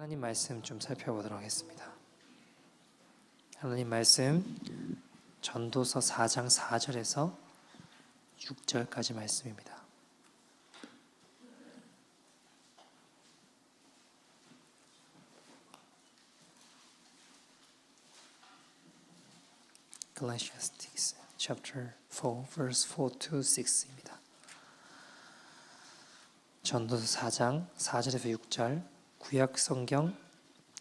하나님 말씀 좀 살펴보도록 하겠습니다. 하나님 말씀 전도서 4장 4절에서 6절까지 말씀입니다. Galatians chapter 4 verse 4 to 6입니다. 전도서 4장 4절에서 6절 구약 성경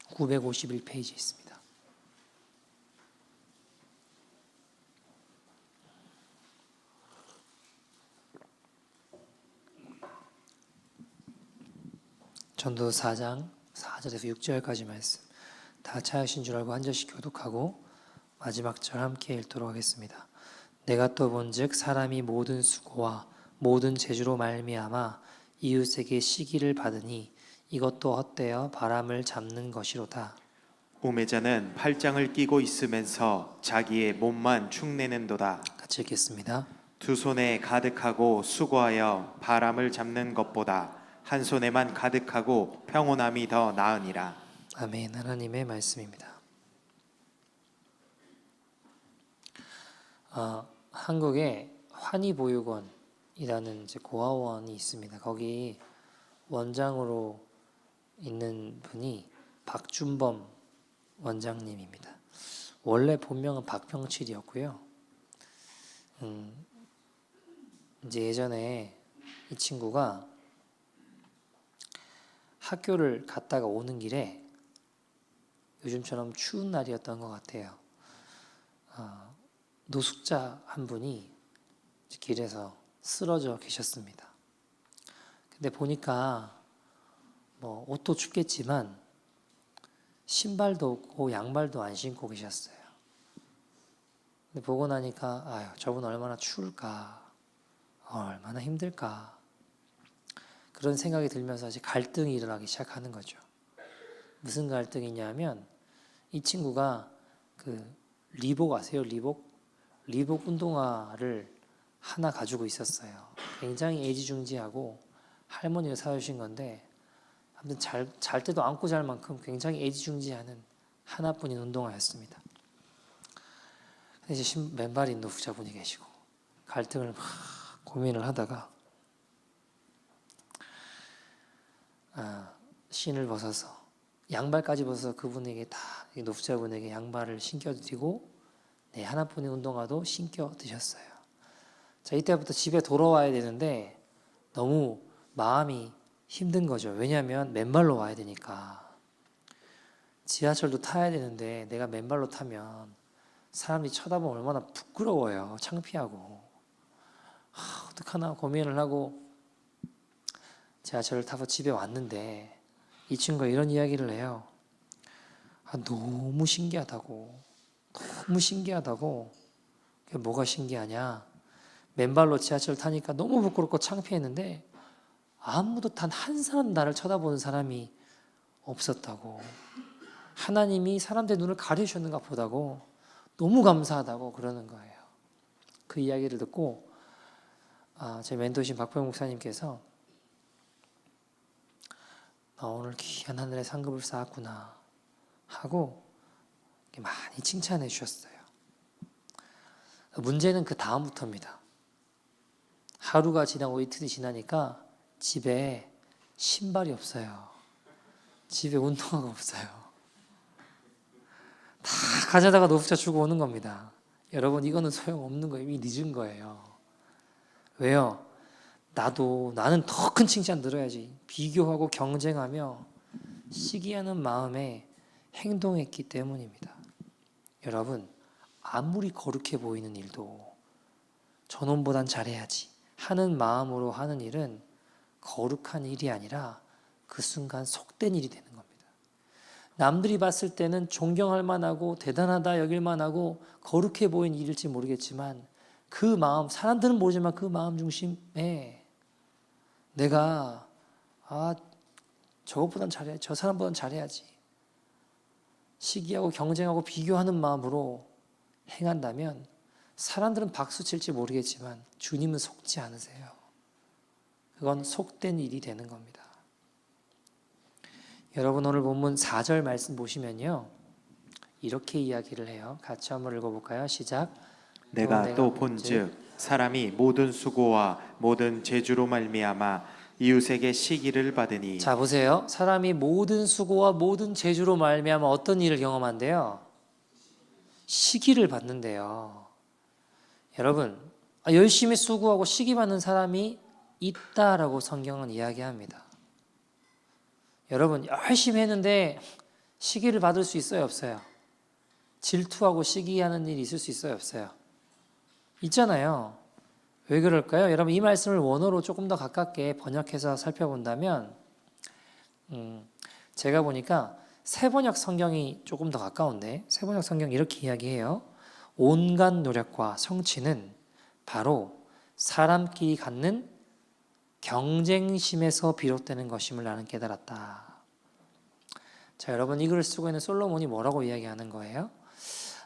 951페이지에 있습니다. 전도서 4장 4절에서 6절까지 말씀 다 찾으신 줄 알고 한 절씩 교독하고 마지막 절 함께 읽도록 하겠습니다. 내가 또 본즉 사람이 모든 수고와 모든 재주로 말미암아 이웃에게 시기를 받으니 이것도 헛되어 바람을 잡는 것이로다. 우매자는 팔짱을 끼고 있으면서 자기의 몸만 축내는도다. 같이 읽겠습니다. 두 손에 가득하고 수고하여 바람을 잡는 것보다 한 손에만 가득하고 평온함이 더 나으니라. 아멘. 하나님의 말씀입니다. 한국에 환희보육원이라는 고아원이 있습니다. 거기 원장으로 있는 분이 박준범 원장님입니다. 원래 본명은 박병칠이었고요. 이제 예전에 이 친구가 학교를 갔다가 오는 길에 요즘처럼 추운 날이었던 것 같아요. 노숙자 한 분이 길에서 쓰러져 계셨습니다. 근데 보니까 옷도 춥겠지만 신발도 없고 양말도 안 신고 계셨어요. 근데 보고 나니까 저분 얼마나 추울까, 얼마나 힘들까 그런 생각이 들면서 이제 갈등이 일어나기 시작하는 거죠. 무슨 갈등이냐면 이 친구가 리복 아세요? 리복 운동화를 하나 가지고 있었어요. 굉장히 애지중지하고 할머니가 사주신 건데 아무튼 잘 때도 안고 잘 만큼 굉장히 애지중지하는 하나뿐인 운동화였습니다. 근데 이제 맨발인 노숙자분이 계시고 갈등을 막 고민을 하다가 신을 벗어서 양발까지 벗어서 그분에게 다 노숙자분에게 양발을 신겨드리고 하나뿐인 운동화도 신겨드렸어요. 자, 이때부터 집에 돌아와야 되는데 너무 마음이 힘든 거죠. 왜냐하면 맨발로 와야 되니까. 지하철도 타야 되는데 내가 맨발로 타면 사람들이 쳐다보면 얼마나 부끄러워요. 창피하고. 어떡하나 고민을 하고 지하철을 타고 집에 왔는데 이 친구가 이런 이야기를 해요. 너무 신기하다고. 너무 신기하다고. 그게 뭐가 신기하냐. 맨발로 지하철 타니까 너무 부끄럽고 창피했는데 아무도 단 한 사람 나를 쳐다보는 사람이 없었다고. 하나님이 사람들의 눈을 가려주셨는가 보다고 너무 감사하다고 그러는 거예요. 그 이야기를 듣고 제 멘토신 박병 목사님께서 나 오늘 귀한 하늘의 상급을 쌓았구나 하고 많이 칭찬해 주셨어요. 문제는 그 다음부터입니다. 하루가 지나고 이틀이 지나니까 집에 신발이 없어요. 집에 운동화가 없어요. 다 가져다가 노숙자 주고 오는 겁니다. 여러분, 이거는 소용없는 거예요. 이미 늦은 거예요. 왜요? 나는 더 큰 칭찬 들어야지. 비교하고 경쟁하며 시기하는 마음에 행동했기 때문입니다. 여러분, 아무리 거룩해 보이는 일도 저놈보단 잘해야지 하는 마음으로 하는 일은 거룩한 일이 아니라 그 순간 속된 일이 되는 겁니다. 남들이 봤을 때는 존경할 만하고 대단하다 여길 만하고 거룩해 보이는 일일지 모르겠지만 그 마음, 사람들은 모르지만 그 마음 중심에 내가 저것보단 잘해, 저 사람보단 잘해야지 시기하고 경쟁하고 비교하는 마음으로 행한다면 사람들은 박수 칠지 모르겠지만 주님은 속지 않으세요. 그건 속된 일이 되는 겁니다. 여러분 오늘 본문 4절 말씀 보시면요. 이렇게 이야기를 해요. 같이 한번 읽어볼까요? 시작. 내가 또 본즉 사람이 모든 수고와 모든 재주로 말미암아 이웃에게 시기를 받으니. 자 보세요. 사람이 모든 수고와 모든 재주로 말미암아 어떤 일을 경험한대요? 시기를 받는데요. 여러분 열심히 수고하고 시기 받는 사람이 있다라고 성경은 이야기합니다. 여러분 열심히 했는데 시기를 받을 수 있어요, 없어요? 질투하고 시기하는 일이 있을 수 있어요, 없어요? 있잖아요. 왜 그럴까요? 여러분 이 말씀을 원어로 조금 더 가깝게 번역해서 살펴본다면 제가 보니까 새번역 성경이 조금 더 가까운데 새번역 성경 이렇게 이야기해요. 온갖 노력과 성취는 바로 사람끼리 갖는 경쟁심에서 비롯되는 것임을 나는 깨달았다. 자, 여러분 이 글을 쓰고 있는 솔로몬이 뭐라고 이야기하는 거예요?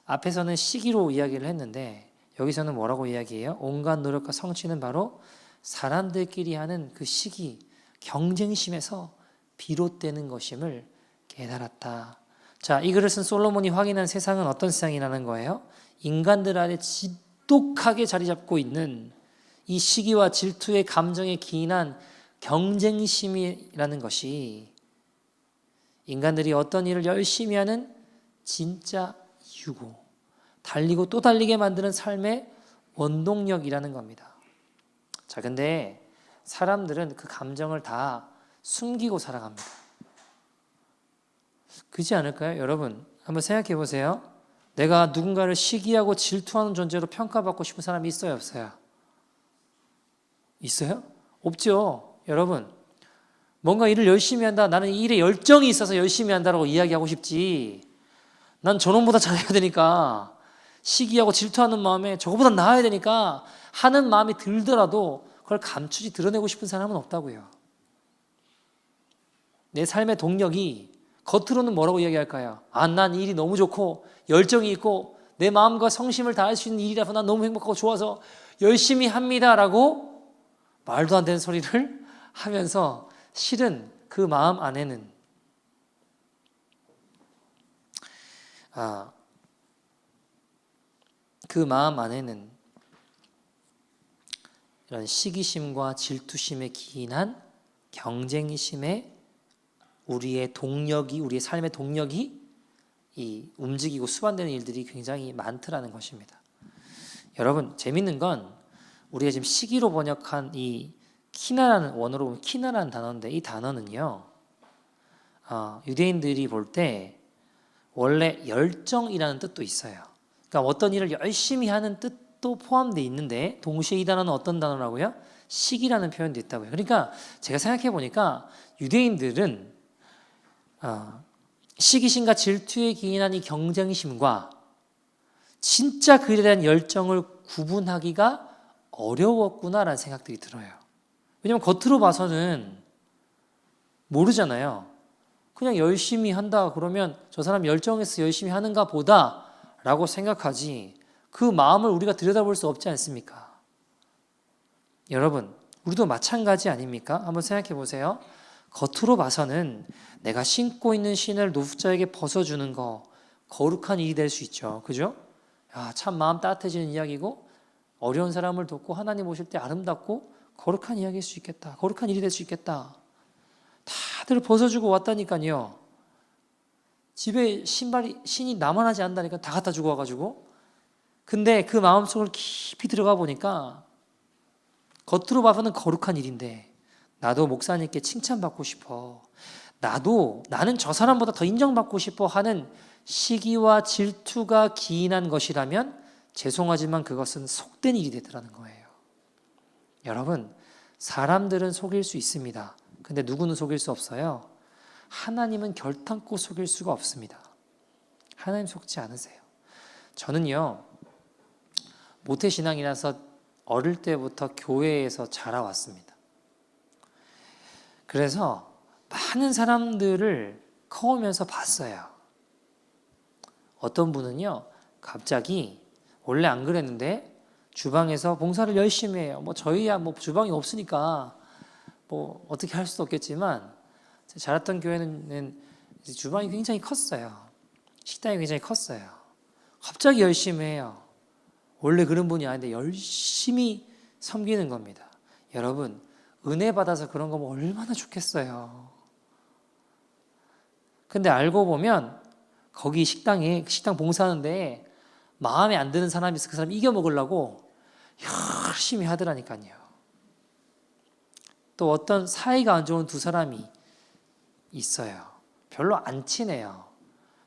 앞에서는 시기로 이야기를 했는데 여기서는 뭐라고 이야기해요? 온갖 노력과 성취는 바로 사람들끼리 하는 그 시기, 경쟁심에서 비롯되는 것임을 깨달았다. 자, 이 글을 쓴 솔로몬이 확인한 세상은 어떤 세상이라는 거예요? 인간들 안에 지독하게 자리 잡고 있는 이 시기와 질투의 감정에 기인한 경쟁심이라는 것이 인간들이 어떤 일을 열심히 하는 진짜 이유고 달리고 또 달리게 만드는 삶의 원동력이라는 겁니다. 자, 근데 사람들은 그 감정을 다 숨기고 살아갑니다. 그렇지 않을까요? 여러분 한번 생각해 보세요. 내가 누군가를 시기하고 질투하는 존재로 평가받고 싶은 사람이 있어요, 없어요? 있어요? 없죠. 여러분 뭔가 일을 열심히 한다. 나는 이 일에 열정이 있어서 열심히 한다라고 이야기하고 싶지. 난 저놈보다 잘해야 되니까 시기하고 질투하는 마음에 저거보다 나아야 되니까 하는 마음이 들더라도 그걸 감추지 드러내고 싶은 사람은 없다고요. 내 삶의 동력이 겉으로는 뭐라고 이야기할까요? 아, 난 일이 너무 좋고 열정이 있고 내 마음과 성심을 다할 수 있는 일이라서 난 너무 행복하고 좋아서 열심히 합니다라고 말도 안 되는 소리를 하면서 실은 그 마음 안에는 이런 시기심과 질투심에 기인한 경쟁심에 우리의 삶의 동력이 이 움직이고 수반되는 일들이 굉장히 많더라는 것입니다. 여러분 재밌는 건 우리가 지금 시기로 번역한 이 키나라는 원어로 보면 키나라는 단어인데 이 단어는요 유대인들이 볼 때 원래 열정이라는 뜻도 있어요. 그러니까 어떤 일을 열심히 하는 뜻도 포함되어 있는데 동시에 이 단어는 어떤 단어라고요? 시기라는 표현도 있다고요. 그러니까 제가 생각해 보니까 유대인들은 시기심과 질투에 기인한 이 경쟁심과 진짜 그에 대한 열정을 구분하기가 어려웠구나라는 생각들이 들어요. 왜냐하면 겉으로 봐서는 모르잖아요. 그냥 열심히 한다 그러면 저 사람 열정에서 열심히 하는가 보다 라고 생각하지 그 마음을 우리가 들여다볼 수 없지 않습니까? 여러분 우리도 마찬가지 아닙니까? 한번 생각해 보세요. 겉으로 봐서는 내가 신고 있는 신을 노숙자에게 벗어주는 거 거룩한 일이 될 수 있죠. 그죠? 야, 참 마음 따뜻해지는 이야기고 어려운 사람을 돕고 하나님 오실 때 아름답고 거룩한 이야기일 수 있겠다. 거룩한 일이 될 수 있겠다. 다들 벗어주고 왔다니까요. 집에 신이 나만하지 않다니까 다 갖다 주고 와가지고. 근데 그 마음속을 깊이 들어가 보니까 겉으로 봐서는 거룩한 일인데 나도 목사님께 칭찬받고 싶어. 나는 저 사람보다 더 인정받고 싶어 하는 시기와 질투가 기인한 것이라면 죄송하지만 그것은 속된 일이 되더라는 거예요. 여러분, 사람들은 속일 수 있습니다. 근데 누구는 속일 수 없어요? 하나님은 결탄코 속일 수가 없습니다. 하나님 속지 않으세요. 저는요, 모태신앙이라서 어릴 때부터 교회에서 자라왔습니다. 그래서 많은 사람들을 커오면서 봤어요. 어떤 분은요, 갑자기 원래 안 그랬는데 주방에서 봉사를 열심히 해요. 저희야 주방이 없으니까 어떻게 할 수도 없겠지만 자랐던 교회는 주방이 굉장히 컸어요. 식당이 굉장히 컸어요. 갑자기 열심히 해요. 원래 그런 분이 아닌데 열심히 섬기는 겁니다. 여러분, 은혜 받아서 그런 거면 얼마나 좋겠어요. 근데 알고 보면 거기 식당 봉사하는데 마음에 안 드는 사람이 있어. 그 사람 이겨먹으려고 열심히 하더라니까요. 또 어떤 사이가 안 좋은 두 사람이 있어요. 별로 안 친해요.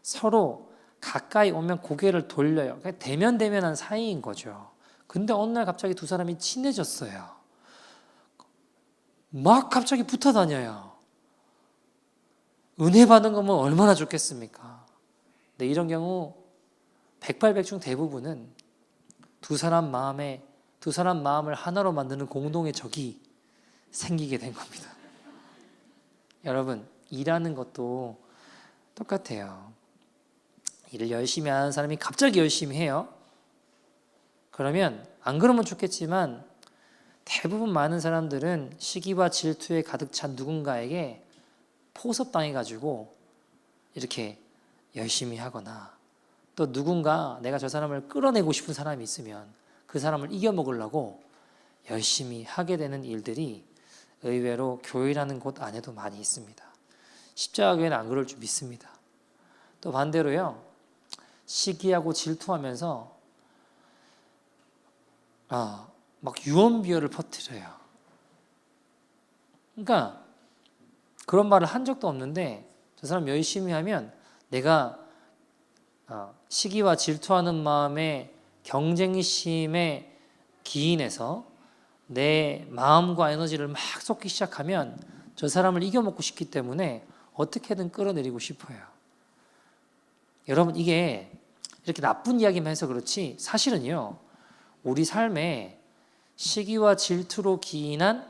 서로 가까이 오면 고개를 돌려요. 그러니까 대면대면한 사이인 거죠. 근데 어느 날 갑자기 두 사람이 친해졌어요. 막 갑자기 붙어 다녀요. 은혜 받은 거면 얼마나 좋겠습니까? 근데 이런 경우 백발백중 대부분은 두 사람 마음을 하나로 만드는 공동의 적이 생기게 된 겁니다. 여러분, 일하는 것도 똑같아요. 일을 열심히 하는 사람이 갑자기 열심히 해요. 그러면 안 그러면 좋겠지만 대부분 많은 사람들은 시기와 질투에 가득 찬 누군가에게 포섭당해가지고 이렇게 열심히 하거나, 또 누군가 내가 저 사람을 끌어내고 싶은 사람이 있으면 그 사람을 이겨먹으려고 열심히 하게 되는 일들이 의외로 교회라는 곳 안에도 많이 있습니다. 십자가교회는 안 그럴 줄 믿습니다. 또 반대로요, 시기하고 질투하면서 막 유언비어를 퍼뜨려요. 그러니까 그런 말을 한 적도 없는데 저 사람 열심히 하면 내가 시기와 질투하는 마음에 경쟁심에 기인해서 내 마음과 에너지를 막 쏟기 시작하면 저 사람을 이겨먹고 싶기 때문에 어떻게든 끌어내리고 싶어요. 여러분, 이게 이렇게 나쁜 이야기만 해서 그렇지 사실은요, 우리 삶에 시기와 질투로 기인한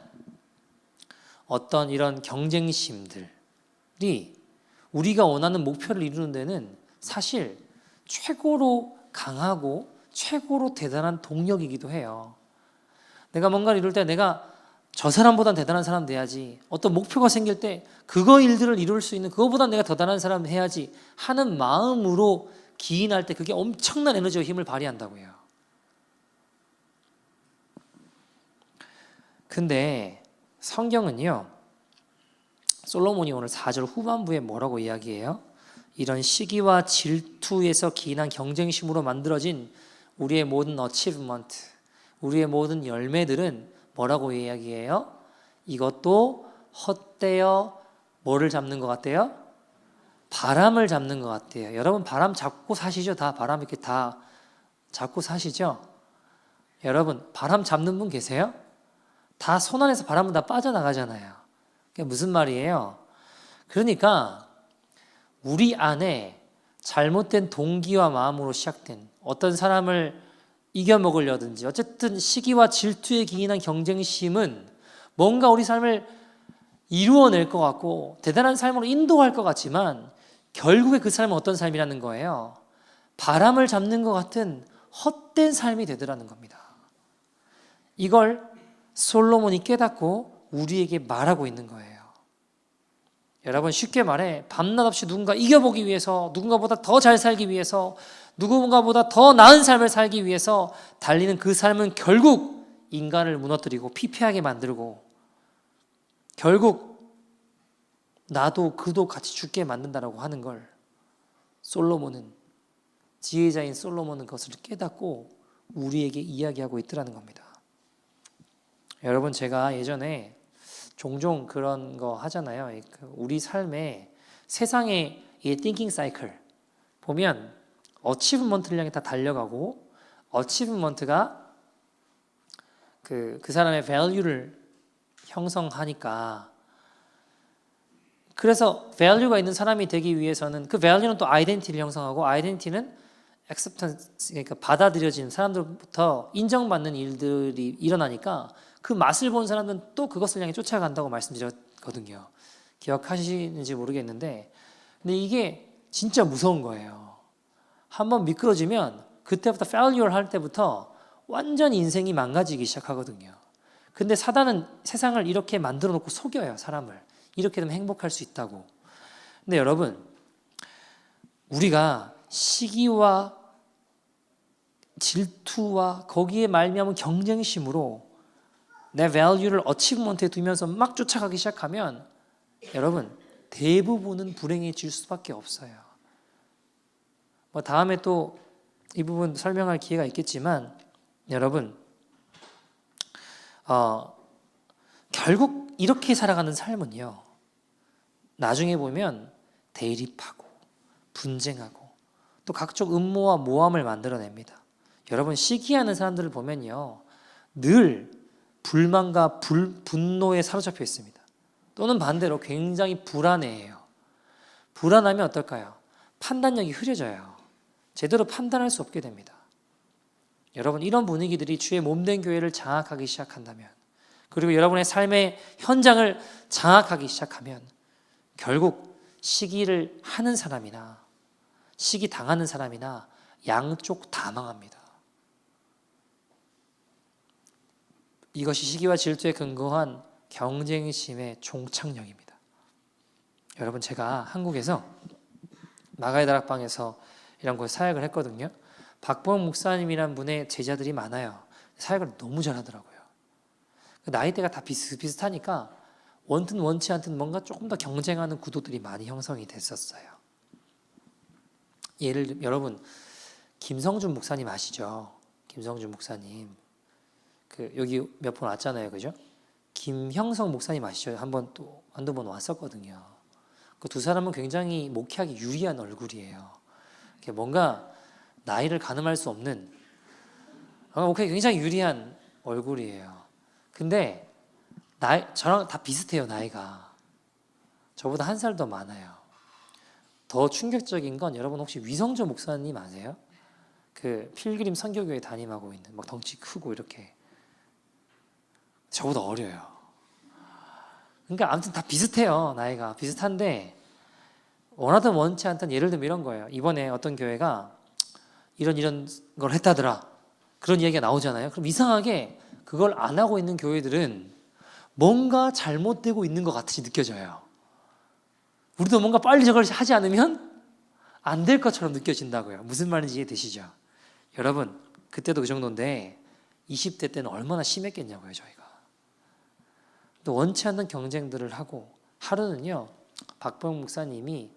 어떤 이런 경쟁심들이 우리가 원하는 목표를 이루는 데는 사실 최고로 강하고 최고로 대단한 동력이기도 해요. 내가 뭔가를 이룰 때 내가 저 사람보단 대단한 사람 돼야지, 어떤 목표가 생길 때 그거 일들을 이룰 수 있는 그거보다 내가 더 대단한 사람 해야지 하는 마음으로 기인할 때 그게 엄청난 에너지와 힘을 발휘한다고요. 근데 성경은요, 솔로몬이 오늘 4절 후반부에 뭐라고 이야기해요? 이런 시기와 질투에서 기인한 경쟁심으로 만들어진 우리의 모든 어치브먼트, 우리의 모든 열매들은 뭐라고 이야기해요? 이것도 헛되어 뭐를 잡는 것 같대요? 바람을 잡는 것 같아요. 여러분, 바람 잡고 사시죠? 다 바람 이렇게 다 잡고 사시죠? 여러분, 바람 잡는 분 계세요? 다 손 안에서 바람은 다 빠져나가잖아요. 그게 무슨 말이에요? 그러니까 우리 안에 잘못된 동기와 마음으로 시작된 어떤 사람을 이겨먹으려든지 어쨌든 시기와 질투에 기인한 경쟁심은 뭔가 우리 삶을 이루어낼 것 같고 대단한 삶으로 인도할 것 같지만 결국에 그 삶은 어떤 삶이라는 거예요? 바람을 잡는 것 같은 헛된 삶이 되더라는 겁니다. 이걸 솔로몬이 깨닫고 우리에게 말하고 있는 거예요. 여러분, 쉽게 말해 밤낮 없이 누군가 이겨보기 위해서, 누군가보다 더 잘 살기 위해서, 누군가보다 더 나은 삶을 살기 위해서 달리는 그 삶은 결국 인간을 무너뜨리고 피폐하게 만들고 결국 나도 그도 같이 죽게 만든다라고 하는 걸 솔로몬은, 지혜자인 솔로몬은 그것을 깨닫고 우리에게 이야기하고 있더라는 겁니다. 여러분, 제가 예전에 종종 그런 거 하잖아요. 우리 삶에 세상의 이 thinking cycle 보면 어치브먼트를 향해 다 달려가고 어치브먼트가 그 사람의 value를 형성하니까, 그래서 value가 있는 사람이 되기 위해서는 그 value는 또 identity를 형성하고 identity는 acceptance, 그러니까 받아들여지는 사람들부터 인정받는 일들이 일어나니까 그 맛을 본 사람들은 또 그것을 향해 쫓아간다고 말씀드렸거든요. 기억하시는지 모르겠는데, 근데 이게 진짜 무서운 거예요. 한번 미끄러지면 그때부터 failure 할 때부터 완전히 인생이 망가지기 시작하거든요. 근데 사단은 세상을 이렇게 만들어 놓고 속여요, 사람을. 이렇게 되면 행복할 수 있다고. 근데 여러분, 우리가 시기와 질투와 거기에 말미암은 경쟁심으로 내 value를 어치브먼트에 두면서 막 쫓아가기 시작하면 여러분 대부분은 불행해질 수밖에 없어요. 뭐 다음에 또 이 부분 설명할 기회가 있겠지만 여러분 결국 이렇게 살아가는 삶은요 나중에 보면 대립하고 분쟁하고 또 각종 음모와 모함을 만들어냅니다. 여러분 시기하는 사람들을 보면요 늘 불만과 분노에 사로잡혀 있습니다. 또는 반대로 굉장히 불안해해요. 불안하면 어떨까요? 판단력이 흐려져요. 제대로 판단할 수 없게 됩니다. 여러분 이런 분위기들이 주의 몸된 교회를 장악하기 시작한다면 그리고 여러분의 삶의 현장을 장악하기 시작하면 결국 시기를 하는 사람이나 시기 당하는 사람이나 양쪽 다 망합니다. 이것이 시기와 질투에 근거한 경쟁심의 종착역입니다. 여러분 제가 한국에서 마가의 다락방에서 이런 걸 사역을 했거든요. 박보영 목사님이란 분의 제자들이 많아요. 사역을 너무 잘하더라고요. 나이대가 다 비슷비슷하니까 원든 원치 않든 뭔가 조금 더 경쟁하는 구도들이 많이 형성이 됐었어요. 여러분 김성준 목사님 아시죠? 김성준 목사님 여기 몇 번 왔잖아요, 그죠? 김형성 목사님 아시죠? 한두 번 왔었거든요. 그 두 사람은 굉장히 목회하기 유리한 얼굴이에요. 뭔가 나이를 가늠할 수 없는 목회하기 굉장히 유리한 얼굴이에요. 근데 저랑 다 비슷해요, 나이가. 저보다 한 살 더 많아요. 더 충격적인 건 여러분 혹시 위성조 목사님 아세요? 필그림 선교교회 담임하고 있는 막 덩치 크고 이렇게 저보다 어려요. 그러니까 아무튼 다 비슷해요. 나이가 비슷한데 원하든 원치 않든 예를 들면 이런 거예요. 이번에 어떤 교회가 이런 걸 했다더라. 그런 이야기가 나오잖아요. 그럼 이상하게 그걸 안 하고 있는 교회들은 뭔가 잘못되고 있는 것 같이 느껴져요. 우리도 뭔가 빨리 저걸 하지 않으면 안 될 것처럼 느껴진다고요. 무슨 말인지 이해되시죠? 여러분 그때도 그 정도인데 20대 때는 얼마나 심했겠냐고요, 저희가. 또 원치 않는 경쟁들을 하고 하루는요 박보영 목사님이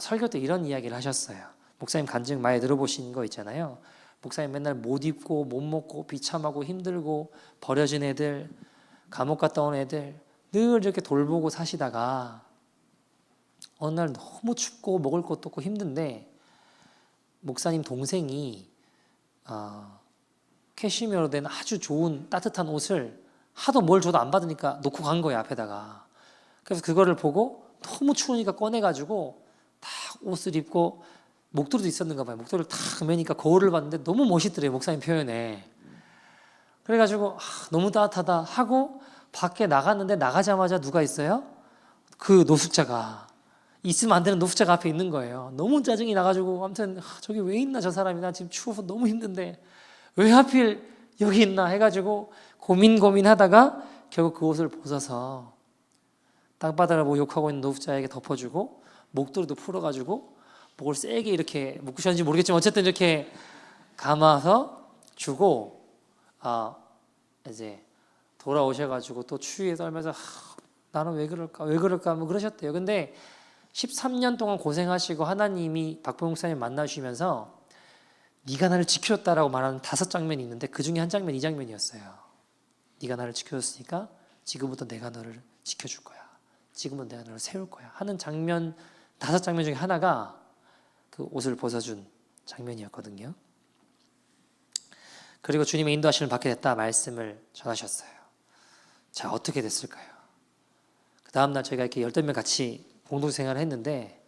설교 때 이런 이야기를 하셨어요. 목사님 간증 많이 들어보신 거 있잖아요. 목사님 맨날 못 입고 못 먹고 비참하고 힘들고 버려진 애들 감옥 갔다 온 애들 늘 이렇게 돌보고 사시다가 어느 날 너무 춥고 먹을 것도 없고 힘든데 목사님 동생이 캐시미어로 된 아주 좋은 따뜻한 옷을 하도 뭘 줘도 안 받으니까 놓고 간 거예요, 앞에다가. 그래서 그거를 보고 너무 추우니까 꺼내가지고 딱 옷을 입고 목도리도 있었는가 봐요. 목도리를 탁 매니까 거울을 봤는데 너무 멋있더래요, 목사님 표현에. 그래가지고 너무 따뜻하다 하고 밖에 나갔는데 나가자마자 누가 있어요? 그 노숙자가. 있으면 안 되는 노숙자가 앞에 있는 거예요. 너무 짜증이 나가지고 아무튼 저기 왜 있나 저 사람이, 나 지금 추워서 너무 힘든데 왜 하필 여기 있나 해가지고 고민하다가 결국 그 옷을 벗어서 땅바닥을 보고 욕하고 있는 노숙자에게 덮어주고 목도리도 풀어가지고 목을 세게 이렇게 묶으셨는지 모르겠지만 어쨌든 이렇게 감아서 주고 이제 돌아오셔가지고 또 추위에 떨면서 나는 왜 그럴까 뭐 그러셨대요. 근데 13년 동안 고생하시고 하나님이 박보영 목사님 만나주시면서 네가 나를 지켜줬다라고 말하는 5장면이 있는데 그 중에 한 장면, 이 장면이었어요. 네가 나를 지켜줬으니까 지금부터 내가 너를 지켜줄 거야. 지금부터 내가 너를 세울 거야 하는 장면, 5장면 중에 하나가 그 옷을 벗어준 장면이었거든요. 그리고 주님의 인도하심을 받게 됐다 말씀을 전하셨어요. 자, 어떻게 됐을까요? 그 다음날 저희가 이렇게 10명 같이 공동생활을 했는데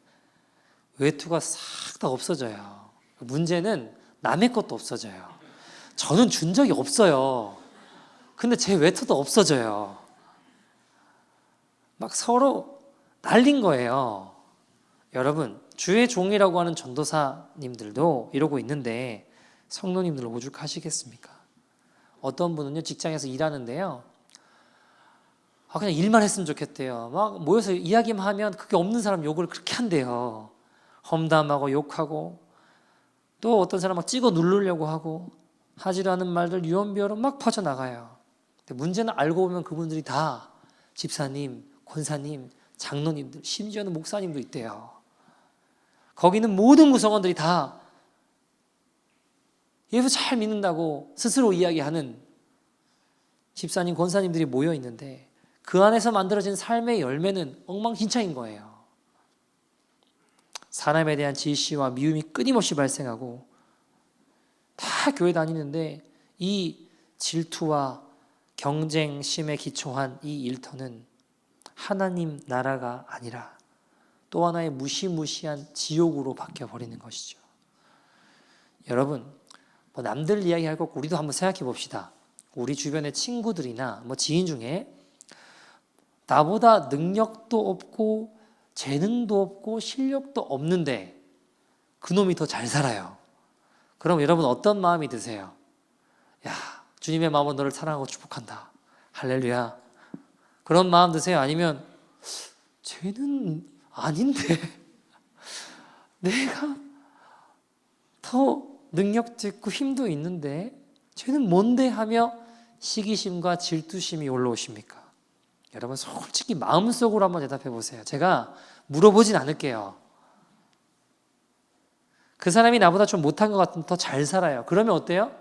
외투가 싹 다 없어져요. 문제는 남의 것도 없어져요. 저는 준 적이 없어요. 근데 제 외투도 없어져요. 막 서로 난린 거예요. 여러분, 주의 종이라고 하는 전도사님들도 이러고 있는데 성도님들 오죽하시겠습니까? 어떤 분은요 직장에서 일하는데요, 그냥 일만 했으면 좋겠대요. 막 모여서 이야기만 하면 그게 없는 사람 욕을 그렇게 한대요. 험담하고 욕하고 또 어떤 사람 막 찍어 누르려고 하고 하지도 않은 말들 유언비어로 막 퍼져나가요. 근데 문제는 알고 보면 그분들이 다 집사님, 권사님, 장로님들, 심지어는 목사님도 있대요. 거기는 모든 구성원들이 다 예수 잘 믿는다고 스스로 이야기하는 집사님, 권사님들이 모여 있는데 그 안에서 만들어진 삶의 열매는 엉망진창인 거예요. 사람에 대한 질시와 미움이 끊임없이 발생하고 다 교회 다니는데 이 질투와 경쟁심에 기초한 이 일터는 하나님 나라가 아니라 또 하나의 무시무시한 지옥으로 바뀌어버리는 것이죠. 여러분, 뭐 남들 이야기할 거 우리도 한번 생각해 봅시다. 우리 주변의 친구들이나 뭐 지인 중에 나보다 능력도 없고 재능도 없고 실력도 없는데 그놈이 더 잘 살아요. 그럼 여러분 어떤 마음이 드세요? 야, 주님의 마음은 너를 사랑하고 축복한다. 할렐루야. 그런 마음 드세요? 아니면 쟤는 아닌데 내가 더 능력도 있고 힘도 있는데 쟤는 뭔데 하며 시기심과 질투심이 올라오십니까? 여러분 솔직히 마음속으로 한번 대답해 보세요. 제가 물어보진 않을게요. 그 사람이 나보다 좀 못한 것 같으면 더 잘 살아요. 그러면 어때요?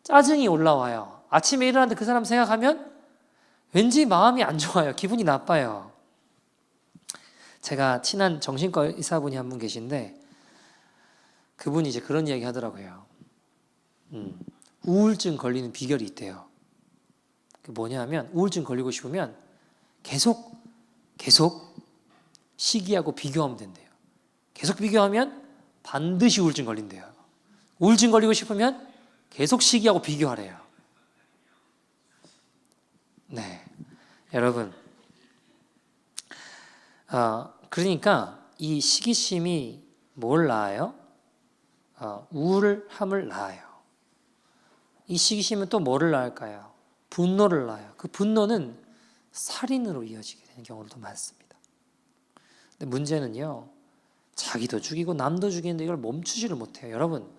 짜증이 올라와요. 아침에 일어났는데 그 사람 생각하면 왠지 마음이 안 좋아요. 기분이 나빠요. 제가 친한 정신과 의사분이 한 분 계신데 그분이 이제 그런 이야기 하더라고요. 우울증 걸리는 비결이 있대요. 그게 뭐냐면 우울증 걸리고 싶으면 계속 시기하고 비교하면 된대요. 계속 비교하면 반드시 우울증 걸린대요. 우울증 걸리고 싶으면 계속 시기하고 비교하래요. 네, 여러분, 그러니까 이 시기심이 뭘 낳아요? 우울함을 낳아요. 이 시기심은 또 뭐를 낳을까요? 분노를 낳아요. 그 분노는 살인으로 이어지게 되는 경우도 많습니다. 근데 문제는요, 자기도 죽이고 남도 죽이는데 이걸 멈추지를 못해요. 여러분,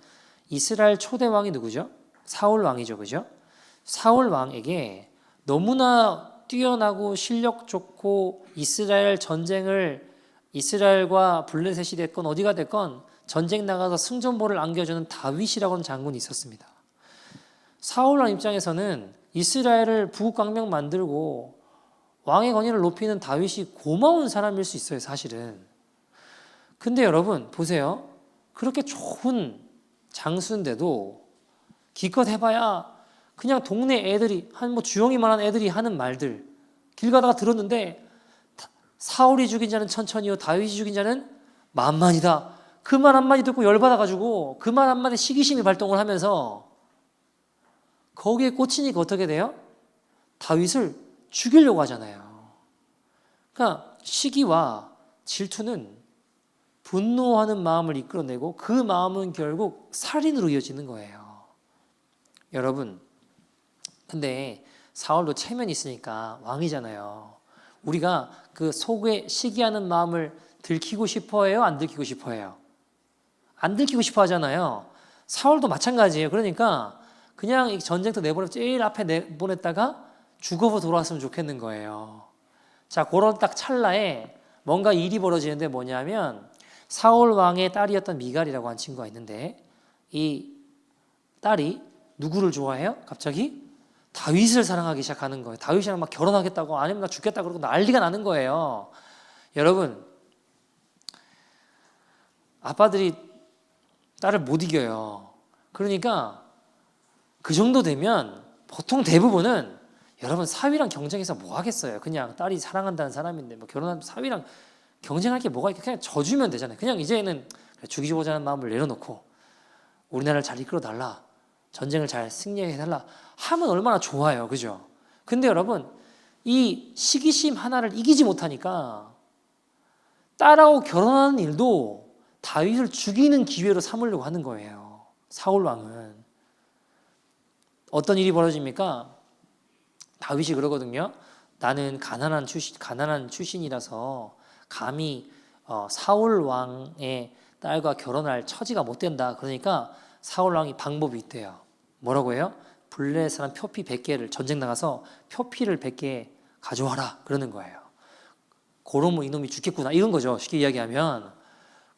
이스라엘 초대 왕이 누구죠? 사울 왕이죠, 그죠? 사울 왕에게 너무나 뛰어나고 실력 좋고 이스라엘 전쟁을 이스라엘과 블레셋이 됐건 어디가 됐건 전쟁 나가서 승전보를 안겨주는 다윗이라고 하는 장군이 있었습니다. 사울 왕 입장에서는 이스라엘을 부국강명 만들고 왕의 권위를 높이는 다윗이 고마운 사람일 수 있어요, 사실은. 근데 여러분 보세요. 그렇게 좋은 장수인데도 기껏 해봐야 그냥 동네 애들이 한 뭐 주영이만한 애들이 하는 말들 길 가다가 들었는데 사울이 죽인 자는 천천히요 다윗이 죽인 자는 만만이다. 그 말 한마디 듣고 열받아가지고 그 말 한마디 시기심이 발동을 하면서 거기에 꽂히니까 어떻게 돼요? 다윗을 죽이려고 하잖아요. 그러니까 시기와 질투는 분노하는 마음을 이끌어내고 그 마음은 결국 살인으로 이어지는 거예요. 여러분, 근데 사울도 체면이 있으니까 왕이잖아요. 우리가 그 속에 시기하는 마음을 들키고 싶어 해요? 안 들키고 싶어 해요? 안 들키고 싶어 하잖아요. 사울도 마찬가지예요. 그러니까 그냥 이 전쟁터 내보내서 제일 앞에 내보냈다가 죽어서 돌아왔으면 좋겠는 거예요. 자, 그런 딱 찰나에 뭔가 일이 벌어지는데 뭐냐면 사울 왕의 딸이었던 미갈이라고 한 친구가 있는데 이 딸이 누구를 좋아해요? 갑자기 다윗을 사랑하기 시작하는 거예요. 다윗이랑 막 결혼하겠다고 아니면 나 죽겠다 그러고 난리가 나는 거예요. 여러분, 아빠들이 딸을 못 이겨요. 그러니까 그 정도 되면 보통 대부분은 여러분 사위랑 경쟁해서 뭐 하겠어요. 그냥 딸이 사랑한다는 사람인데 뭐 결혼하면 사위랑 경쟁할 게 뭐가 있겠어요. 그냥 져주면 되잖아요. 그냥 이제는 죽이고자 하는 마음을 내려놓고 우리나라를 잘 이끌어달라. 전쟁을 잘 승리해달라 하면 얼마나 좋아요. 그죠? 근데 여러분 이 시기심 하나를 이기지 못하니까 딸하고 결혼하는 일도 다윗을 죽이는 기회로 삼으려고 하는 거예요. 사울 왕은. 어떤 일이 벌어집니까? 다윗이 그러거든요. 나는 가난한 출신이라서 감히 사울 왕의 딸과 결혼할 처지가 못 된다. 그러니까 사울 왕이 방법이 있대요. 뭐라고 해요? 블레셋 사람 표피 100개를 전쟁 나가서 표피를 100개 가져와라 그러는 거예요. 그러면 이놈이 죽겠구나 이런 거죠. 쉽게 이야기하면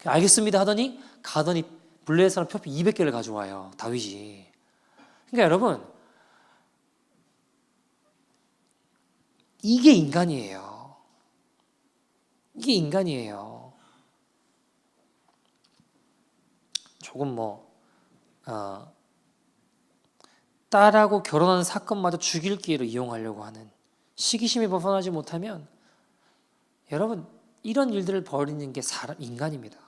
알겠습니다 하더니 가더니 블레셋 사람 표피 200개를 가져와요. 다윗이. 그러니까 여러분 이게 인간이에요. 이게 인간이에요. 조금 딸하고 결혼하는 사건마저 죽일 기회로 이용하려고 하는 시기심이 벗어나지 못하면 여러분 이런 일들을 벌이는 게 인간입니다.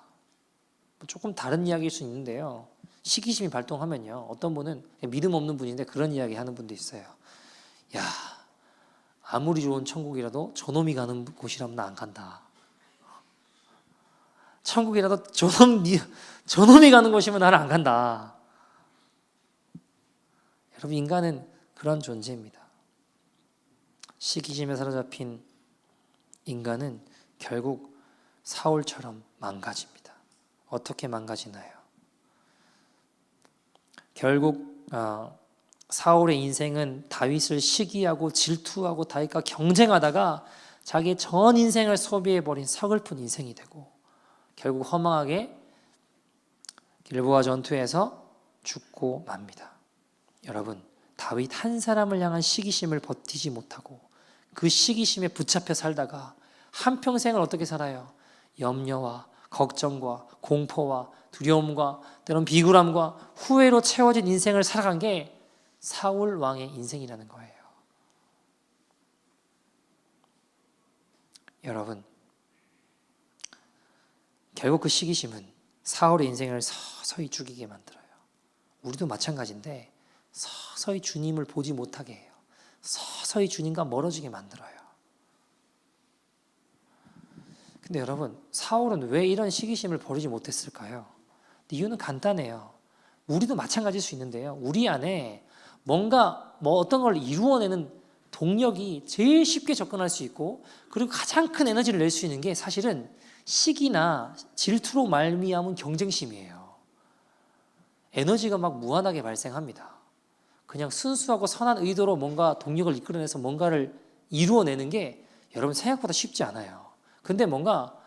조금 다른 이야기일 수 있는데요. 시기심이 발동하면요. 어떤 분은 믿음 없는 분인데 그런 이야기 하는 분도 있어요. 야, 아무리 좋은 천국이라도 저놈이 가는 곳이라면 나 안 간다. 천국이라도 저놈이 가는 곳이면 나는 안 간다. 여러분 인간은 그런 존재입니다. 시기심에 사로잡힌 인간은 결국 사울처럼 망가집니다. 어떻게 망가지나요? 결국 사울의 인생은 다윗을 시기하고 질투하고 다윗과 경쟁하다가 자기의 전 인생을 소비해버린 서글픈 인생이 되고 결국 허망하게 길보아 전투에서 죽고 맙니다. 여러분 다윗 한 사람을 향한 시기심을 버티지 못하고 그 시기심에 붙잡혀 살다가 한평생을 어떻게 살아요? 염려와 걱정과 공포와 두려움과 때론 비굴함과 후회로 채워진 인생을 살아간 게 사울 왕의 인생이라는 거예요. 여러분 결국 그 시기심은 사울의 인생을 서서히 죽이게 만들어요. 우리도 마찬가지인데 서서히 주님을 보지 못하게 해요. 서서히 주님과 멀어지게 만들어요. 근데 여러분 사울은 왜 이런 시기심을 버리지 못했을까요? 이유는 간단해요. 우리도 마찬가지일 수 있는데요. 우리 안에 뭔가 어떤 걸 이루어내는 동력이 제일 쉽게 접근할 수 있고 그리고 가장 큰 에너지를 낼 수 있는 게 사실은 시기나 질투로 말미암은 경쟁심이에요. 에너지가 막 무한하게 발생합니다. 그냥 순수하고 선한 의도로 뭔가 동력을 이끌어내서 뭔가를 이루어내는 게 여러분 생각보다 쉽지 않아요. 근데 뭔가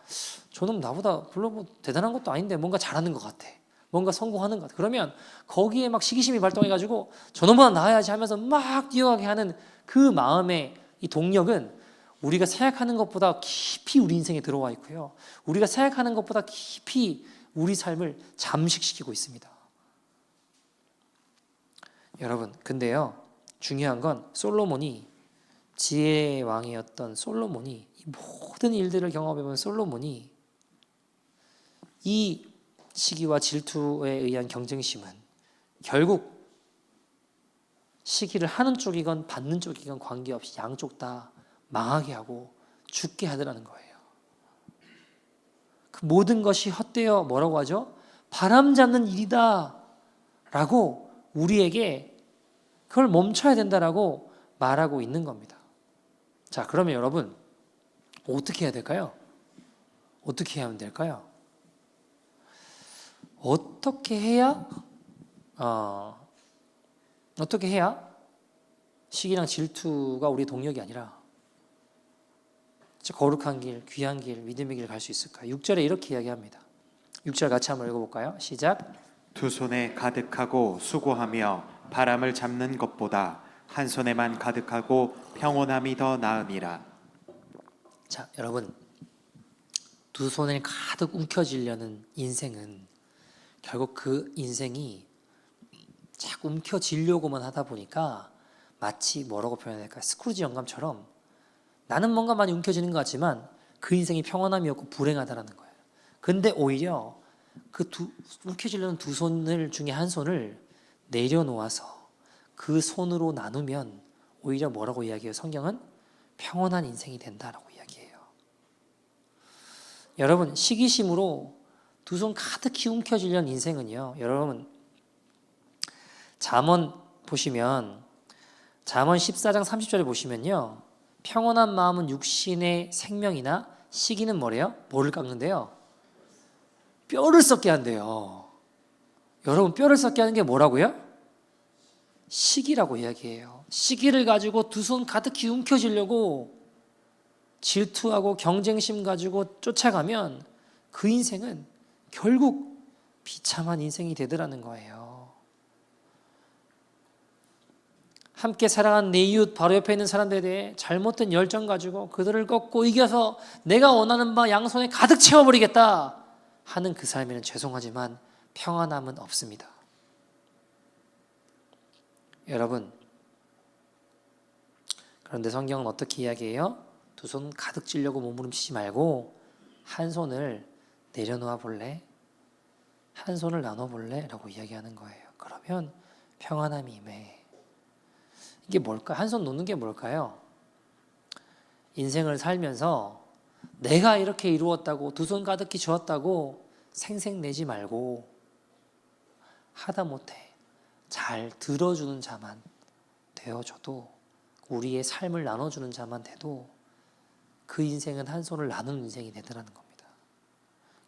저놈 나보다 별로 대단한 것도 아닌데 뭔가 잘하는 것 같아. 뭔가 성공하는 것 같아. 그러면 거기에 막 시기심이 발동해가지고 저놈보다 나아야지 하면서 막 뛰어가게 하는 그 마음의 이 동력은 우리가 생각하는 것보다 깊이 우리 인생에 들어와 있고요. 우리가 생각하는 것보다 깊이 우리 삶을 잠식시키고 있습니다. 여러분, 근데요, 중요한 건 솔로몬이 지혜의 왕이었던 솔로몬이 이 모든 일들을 경험해본 솔로몬이 이 시기와 질투에 의한 경쟁심은 결국 시기를 하는 쪽이건 받는 쪽이건 관계없이 양쪽 다 망하게 하고 죽게 하더라는 거예요. 그 모든 것이 헛되어 뭐라고 하죠? 바람 잡는 일이다 라고 우리에게 그걸 멈춰야 된다라고 말하고 있는 겁니다. 자, 그러면 여러분 어떻게 해야 될까요? 어떻게 해야 하면 될까요? 어떻게 해야 시기랑 질투가 우리의 동력이 아니라 거룩한 길, 귀한 길, 믿음의 길을 갈 수 있을까요? 6절에 이렇게 이야기합니다. 6절 같이 한번 읽어볼까요? 시작. 두 손에 가득하고 수고하며 바람을 잡는 것보다 한 손에만 가득하고 평온함이 더 나으니라. 자, 여러분 두 손에 가득 움켜쥐려는 인생은 결국 그 인생이 자꾸 움켜쥐려고만 하다 보니까 마치 뭐라고 표현해야 될까요? 스크루지 영감처럼 나는 뭔가 많이 움켜쥐는 것 같지만 그 인생이 평온함이 없고 불행하다라는 거예요. 근데 오히려 그 움켜쥐려는 두 손을 중에 한 손을 내려놓아서 그 손으로 나누면 오히려 뭐라고 이야기해요? 성경은 평온한 인생이 된다라고 이야기해요. 여러분 시기심으로 두 손 가득히 움켜쥐려는 인생은요. 여러분 잠언 보시면 잠언 14장 30절에 보시면요. 평온한 마음은 육신의 생명이나 시기는 뭐래요? 뭐를 깎는데요? 뼈를 썩게 한대요. 여러분, 뼈를 썩게 하는 게 뭐라고요? 시기라고 이야기해요. 시기를 가지고 두 손 가득히 움켜쥐려고 질투하고 경쟁심 가지고 쫓아가면 그 인생은 결국 비참한 인생이 되더라는 거예요. 함께 사랑한 내 이웃 바로 옆에 있는 사람들에 대해 잘못된 열정 가지고 그들을 꺾고 이겨서 내가 원하는 바 양손에 가득 채워버리겠다 하는 그 삶에는 죄송하지만 평안함은 없습니다. 여러분, 그런데 성경은 어떻게 이야기해요? 두 손 가득 쥐려고 몸부림치지 말고 한 손을 내려놓아 볼래? 한 손을 나눠 볼래? 라고 이야기하는 거예요. 그러면 평안함이 임해. 이게 뭘까? 한 손 놓는 게 뭘까요? 인생을 살면서 내가 이렇게 이루었다고 두 손 가득히 쥐었다고 생색내지 말고 하다못해 잘 들어주는 자만 되어줘도 우리의 삶을 나눠주는 자만 돼도 그 인생은 한 손을 나누는 인생이 되더라는 겁니다.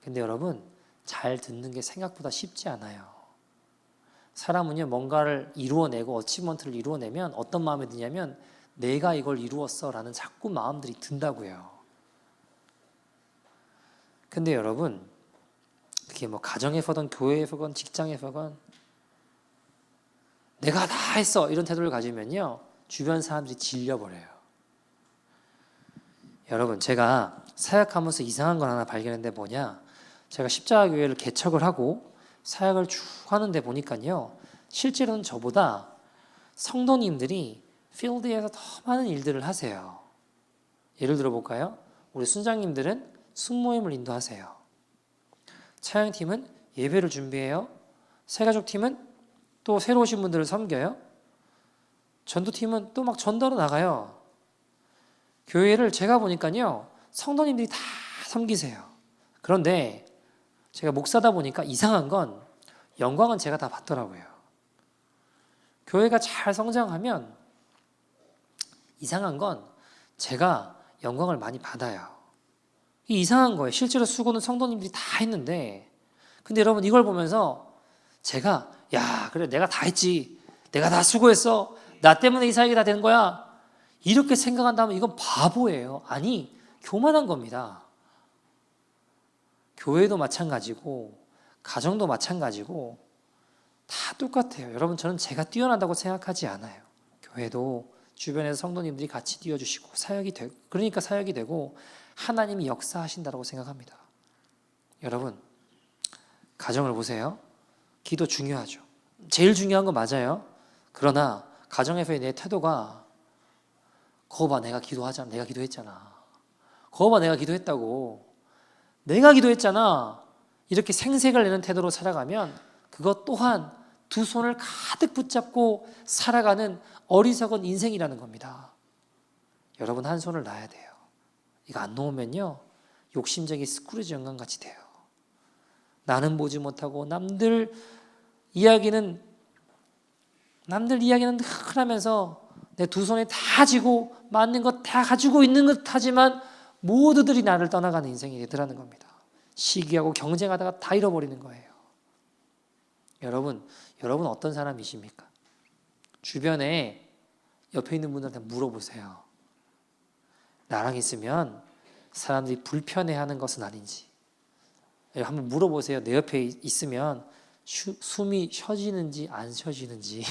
근데 여러분, 잘 듣는 게 생각보다 쉽지 않아요. 사람은요, 뭔가를 이루어내고 어치먼트를 이루어내면 어떤 마음이 드냐면 내가 이걸 이루었어 라는 자꾸 마음들이 든다고요. 근데 여러분, 그게 뭐 가정에서건 교회에서건 직장에서건 내가 다 했어 이런 태도를 가지면요, 주변 사람들이 질려버려요. 여러분, 제가 사역하면서 이상한 걸 하나 발견했는데 뭐냐, 제가 십자가교회를 개척을 하고 사역을 쭉 하는데 보니까요, 실제로는 저보다 성도님들이 필드에서 더 많은 일들을 하세요. 예를 들어 볼까요? 우리 순장님들은 순모임을 인도하세요. 차영팀은 예배를 준비해요. 새가족팀은 또 새로 오신 분들을 섬겨요. 전도팀은 또 막 전도로 나가요. 교회를 제가 보니까요, 성도님들이 다 섬기세요. 그런데 제가 목사다 보니까 이상한 건 영광은 제가 다 받더라고요. 교회가 잘 성장하면 이상한 건 제가 영광을 많이 받아요. 이게 이상한 거예요. 실제로 수고는 성도님들이 다 했는데, 근데 여러분 이걸 보면서 제가 야, 그래 내가 다 했지, 내가 다 수고했어, 나 때문에 이 사역이 다 된 거야, 이렇게 생각한다면 이건 바보예요. 아니, 교만한 겁니다. 교회도 마찬가지고 가정도 마찬가지고 다 똑같아요. 여러분, 저는 제가 뛰어난다고 생각하지 않아요. 교회도 주변에서 성도님들이 같이 뛰어주시고 사역이 되고, 그러니까 사역이 되고 하나님이 역사하신다고 생각합니다. 여러분, 가정을 보세요. 기도 중요하죠. 제일 중요한 거 맞아요. 그러나 가정에서의 내 태도가 거봐 내가 기도하잖아, 내가 기도했잖아, 거봐 내가 기도했다고, 내가 기도했잖아, 이렇게 생색을 내는 태도로 살아가면 그것 또한 두 손을 가득 붙잡고 살아가는 어리석은 인생이라는 겁니다. 여러분, 한 손을 놔야 돼요. 이거 안 놓으면요, 욕심쟁이 스크루지 영감같이 돼요. 나는 보지 못하고 남들 이야기는 늘 하면서 내 두 손에 다 쥐고 맞는 것 다 가지고 있는 것 하지만 모두들이 나를 떠나가는 인생이 되더라는 겁니다. 시기하고 경쟁하다가 다 잃어버리는 거예요. 여러분 어떤 사람이십니까? 주변에 옆에 있는 분들한테 물어보세요. 나랑 있으면 사람들이 불편해하는 것은 아닌지. 한번 물어보세요. 내 옆에 있으면 숨이 쉬어지는지 안 쉬어지는지.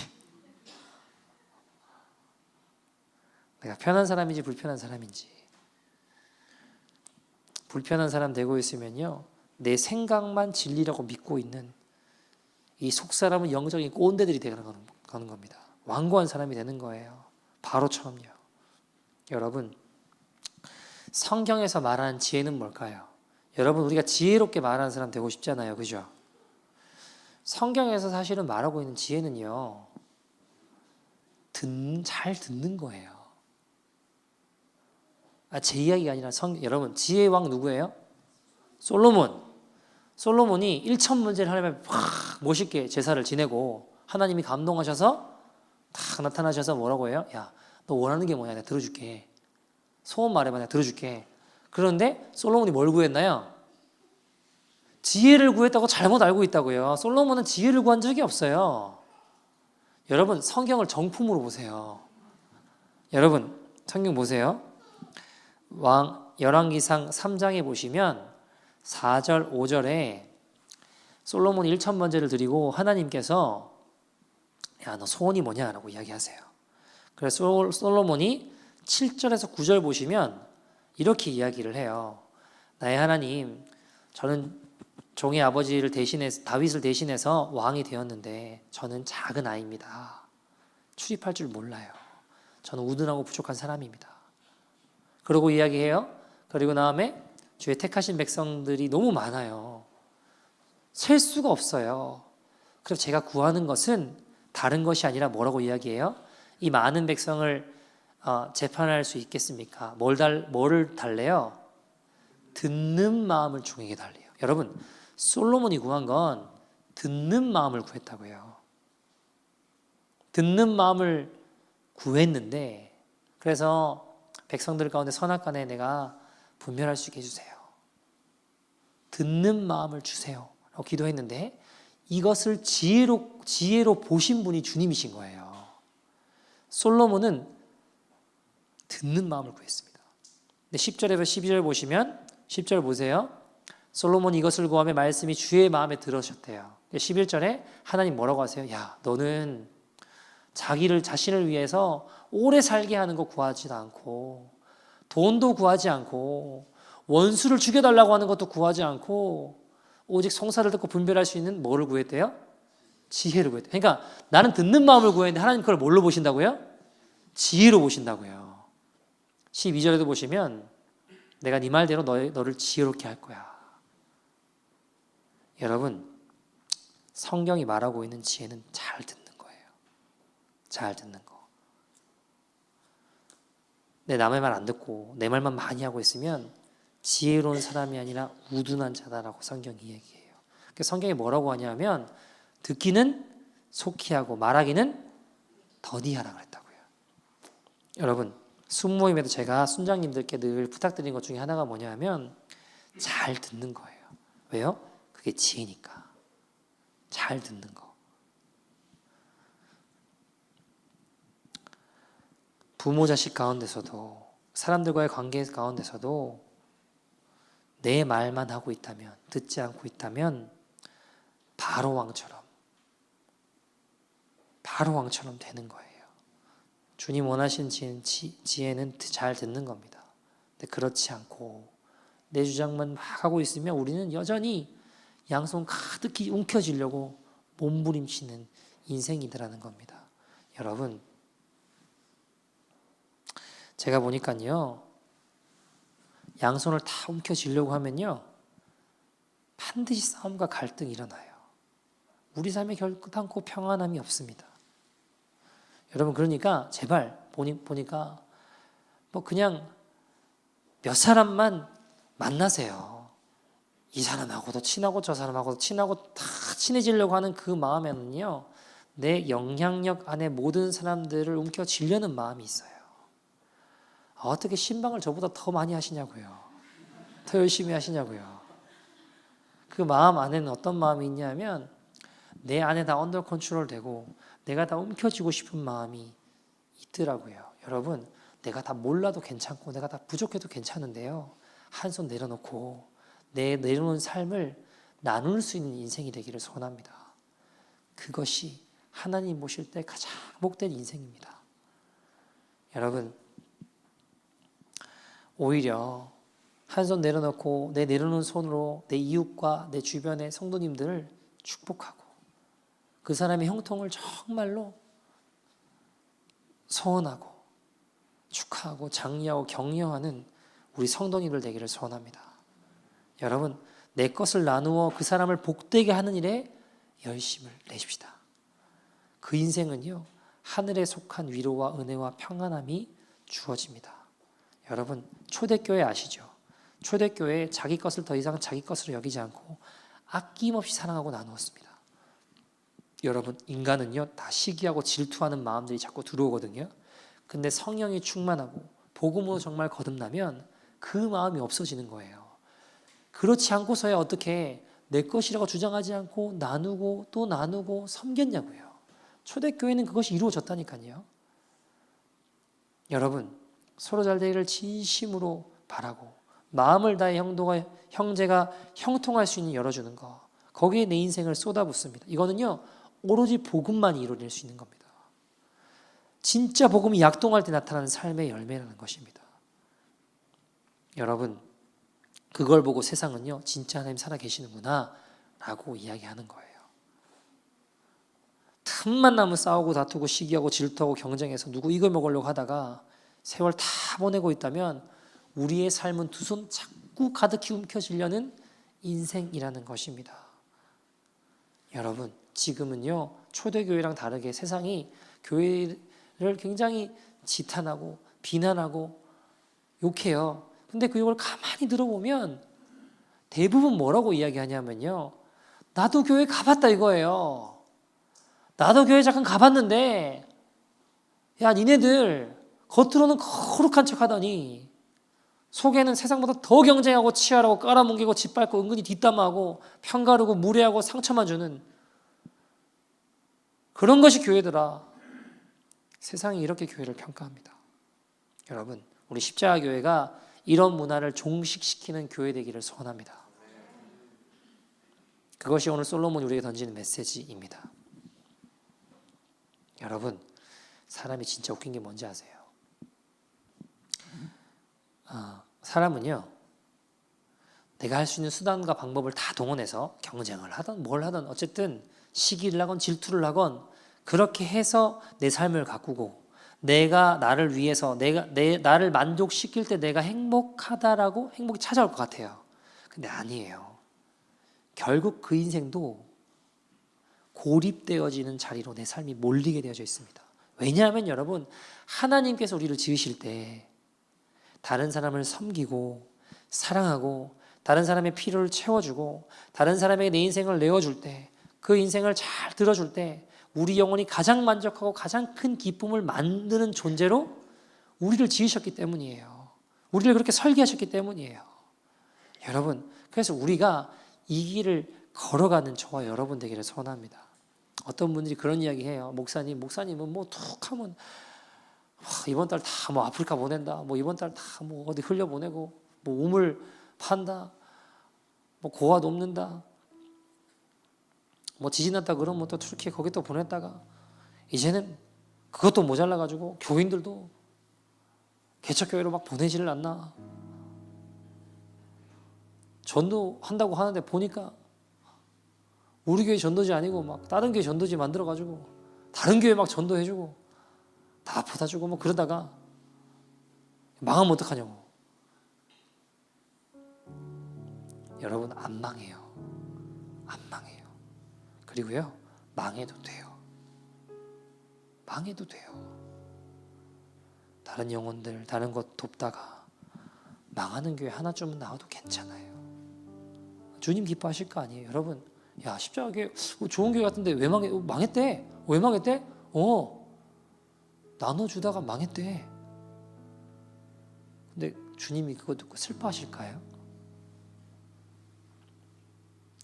내가 편한 사람인지 불편한 사람인지. 불편한 사람 되고 있으면요, 내 생각만 진리라고 믿고 있는 이 속사람은 영적인 꼰대들이 되는 겁니다. 완고한 사람이 되는 거예요. 바로처럼요. 여러분, 성경에서 말하는 지혜는 뭘까요? 여러분, 우리가 지혜롭게 말하는 사람 되고 싶잖아요. 그죠? 성경에서 사실은 말하고 있는 지혜는요, 잘 듣는 거예요. 제 이야기가 아니라 여러분, 지혜의 왕 누구예요? 솔로몬이 1천 문제를 하나님의 멋있게 제사를 지내고 하나님이 감동하셔서 딱 나타나셔서 뭐라고 해요? 야, 너 원하는 게 뭐냐? 내가 들어줄게. 소원 말해봐, 내가 들어줄게. 그런데 솔로몬이 뭘 구했나요? 지혜를 구했다고 잘못 알고 있다고요. 솔로몬은 지혜를 구한 적이 없어요. 여러분 성경을 정품으로 보세요. 여러분 성경 보세요. 열왕기상 3장에 보시면 4절 5절에 솔로몬 1천번제를 드리고 하나님께서 야 너 소원이 뭐냐 라고 이야기하세요. 그래서 솔로몬이 7절에서 9절 보시면 이렇게 이야기를 해요. 나의 하나님, 저는 종의 아버지를 대신해서 다윗을 대신해서 왕이 되었는데 저는 작은 아이입니다. 출입할 줄 몰라요. 저는 우둔하고 부족한 사람입니다. 그러고 이야기해요. 그리고 다음에 주의 택하신 백성들이 너무 많아요. 셀 수가 없어요. 그래서 제가 구하는 것은 다른 것이 아니라 뭐라고 이야기해요? 이 많은 백성을 재판할 수 있겠습니까? 뭐를 달래요? 듣는 마음을 종에게 달래요. 여러분 솔로몬이 구한 건 듣는 마음을 구했다고요. 듣는 마음을 구했는데 그래서 백성들 가운데 선악간에 내가 분별할 수 있게 해주세요. 듣는 마음을 주세요 라고 기도했는데 이것을 지혜로 보신 분이 주님이신 거예요. 솔로몬은 듣는 마음을 구했습니다. 근데 10절에서 12절 보시면 10절 보세요. 솔로몬이 이것을 구하며 말씀이 주의 마음에 들으셨대요. 11절에 하나님 뭐라고 하세요? 야 너는 자신을 위해서 오래 살게 하는 거 구하지도 않고 돈도 구하지 않고 원수를 죽여달라고 하는 것도 구하지 않고 오직 송사를 듣고 분별할 수 있는 뭐를 구했대요? 지혜를 구했대요. 그러니까 나는 듣는 마음을 구했는데 하나님 그걸 뭘로 보신다고요? 지혜로 보신다고요. 12절에도 보시면 내가 네 말대로 너를 지혜롭게 할 거야. 여러분 성경이 말하고 있는 지혜는 잘 듣는 거예요. 잘 듣는 거. 내 남의 말 안 듣고 내 말만 많이 하고 있으면 지혜로운 사람이 아니라 우둔한 자다라고 성경이 얘기해요. 성경이 뭐라고 하냐면 듣기는 속히 하고 말하기는 더디하라 그랬다고요. 여러분 순모임에도 제가 순장님들께 늘 부탁드린 것 중에 하나가 뭐냐면 잘 듣는 거예요. 왜요? 그게 지혜니까. 잘 듣는 거. 부모 자식 가운데서도 사람들과의 관계 가운데서도 내 말만 하고 있다면 듣지 않고 있다면 바로 왕처럼 되는 거예요. 주님 원하신 지혜는 잘 듣는 겁니다. 근데 그렇지 않고 내 주장만 막 하고 있으면 우리는 여전히 양손 가득히 움켜쥐려고 몸부림치는 인생이더라는 겁니다. 여러분 제가 보니까요 양손을 다 움켜쥐려고 하면요 반드시 싸움과 갈등이 일어나요. 우리 삶에 결단코 평안함이 없습니다. 여러분 그러니까 제발 보니까 뭐 그냥 몇 사람만 만나세요. 이 사람하고도 친하고 저 사람하고도 친하고 다 친해지려고 하는 그 마음에는요 내 영향력 안에 모든 사람들을 움켜쥐려는 마음이 있어요. 어떻게 신방을 저보다 더 많이 하시냐고요. 더 열심히 하시냐고요. 그 마음 안에는 어떤 마음이 있냐면 내 안에 다 언더 컨트롤 되고 내가 다 움켜쥐고 싶은 마음이 있더라고요. 여러분 내가 다 몰라도 괜찮고 내가 다 부족해도 괜찮은데요. 한 손 내려놓고 내 내려놓은 삶을 나눌 수 있는 인생이 되기를 소원합니다. 그것이 하나님 모실 때 가장 복된 인생입니다. 여러분 오히려 한 손 내려놓고 내 내려놓은 손으로 내 이웃과 내 주변의 성도님들을 축복하고 그 사람의 형통을 정말로 소원하고 축하하고 장려하고 격려하는 우리 성도님들 되기를 소원합니다. 여러분 내 것을 나누어 그 사람을 복되게 하는 일에 열심을 내십시다. 그 인생은요 하늘에 속한 위로와 은혜와 평안함이 주어집니다. 여러분 초대교회 아시죠? 초대교회 자기 것을 더 이상 자기 것으로 여기지 않고 아낌없이 사랑하고 나누었습니다. 여러분 인간은요 다 시기하고 질투하는 마음들이 자꾸 들어오거든요. 근데 성령이 충만하고 복음으로 정말 거듭나면 그 마음이 없어지는 거예요. 그렇지 않고서야 어떻게 내 것이라고 주장하지 않고 나누고 또 나누고 섬겼냐고요. 초대교회는 그것이 이루어졌다니까요. 여러분, 서로 잘 되기를 진심으로 바라고 마음을 다해 형제가 형통할 수 있는 열어주는 거, 거기에 내 인생을 쏟아붓습니다. 이거는요 오로지 복음만이 이루어질 수 있는 겁니다. 진짜 복음이 약동할 때 나타나는 삶의 열매라는 것입니다. 여러분, 그걸 보고 세상은요 진짜 하나님 살아계시는구나 라고 이야기하는 거예요. 틈만 나면 싸우고 다투고 시기하고 질투하고 경쟁해서 누구 이걸 먹으려고 하다가 세월 다 보내고 있다면 우리의 삶은 두 손 자꾸 가득히 움켜쥐려는 인생이라는 것입니다. 여러분, 지금은요 초대교회랑 다르게 세상이 교회를 굉장히 지탄하고 비난하고 욕해요. 근데 그 욕을 가만히 들어보면 대부분 뭐라고 이야기하냐면요, 나도 교회 가봤다 이거예요. 나도 교회 잠깐 가봤는데 야 니네들 겉으로는 거룩한 척 하더니 속에는 세상보다 더 경쟁하고 치열하고 깔아뭉개고 짓밟고 은근히 뒷담화하고 편가르고 무례하고 상처만 주는 그런 것이 교회더라. 세상이 이렇게 교회를 평가합니다. 여러분, 우리 십자가 교회가 이런 문화를 종식시키는 교회 되기를 소원합니다. 그것이 오늘 솔로몬이 우리에게 던지는 메시지입니다. 여러분, 사람이 진짜 웃긴 게 뭔지 아세요? 사람은요 내가 할 수 있는 수단과 방법을 다 동원해서 경쟁을 하든 뭘 하든 어쨌든 시기를 하건 질투를 하건 그렇게 해서 내 삶을 가꾸고 내가 나를 위해서 나를 만족시킬 때 내가 행복하다라고 행복이 찾아올 것 같아요. 근데 아니에요. 결국 그 인생도 고립되어지는 자리로 내 삶이 몰리게 되어져 있습니다. 왜냐하면 여러분, 하나님께서 우리를 지으실 때 다른 사람을 섬기고 사랑하고 다른 사람의 필요를 채워주고 다른 사람에게 내 인생을 내어줄 때, 그 인생을 잘 들어줄 때 우리 영혼이 가장 만족하고 가장 큰 기쁨을 만드는 존재로 우리를 지으셨기 때문이에요. 우리를 그렇게 설계하셨기 때문이에요. 여러분, 그래서 우리가 이 길을 걸어가는 저와 여러분 되기를 소원합니다. 어떤 분들이 그런 이야기 해요. 목사님은 뭐 툭 하면 이번 달 다 뭐 아프리카 보낸다. 뭐 이번 달 다 뭐 어디 흘려 보내고 뭐 우물 판다. 뭐 고아 돕는다. 뭐 지진 났다 그러면 또 터키에 거기 또 보냈다가 이제는 그것도 모자라 가지고 교인들도 개척교회로 막 보내지를 않나. 전도한다고 하는데 보니까 우리 교회 전도지 아니고 막 다른 교회 전도지 만들어 가지고 다른 교회 막 전도해주고 다 받아주고 뭐 그러다가 망하면 어떡하냐고. 여러분, 안 망해요. 안 망해요. 그리고요, 망해도 돼요. 망해도 돼요. 다른 영혼들, 다른 것 돕다가 망하는 교회 하나쯤은 나와도 괜찮아요. 주님 기뻐하실 거 아니에요. 여러분, 야 십자가교회 좋은 교회 같은데 왜 망했대? 왜 망했대? 나눠주다가 망했대. 근데 주님이 그거 듣고 슬퍼하실까요?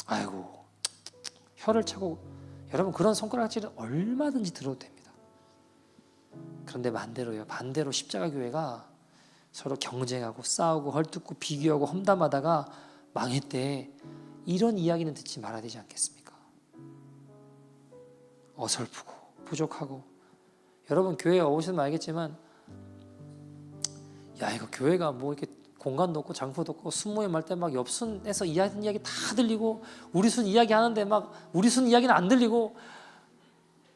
아이고, 혀를 차고. 여러분, 그런 손가락질은 얼마든지 들어도 됩니다. 그런데 반대로 십자가교회가 서로 경쟁하고 싸우고 헐뜯고 비교하고 험담하다가 망했대, 이런 이야기는 듣지 말아야 되지 않겠습니까? 어설프고 부족하고. 여러분, 교회에 오시면 알겠지만 야 이거 교회가 뭐 이렇게 공간도 없고 장소도 없고 순모임 할 때 막 옆순에서 이야기 다 들리고 우리 순 이야기 하는데 막 우리 순 이야기는 안 들리고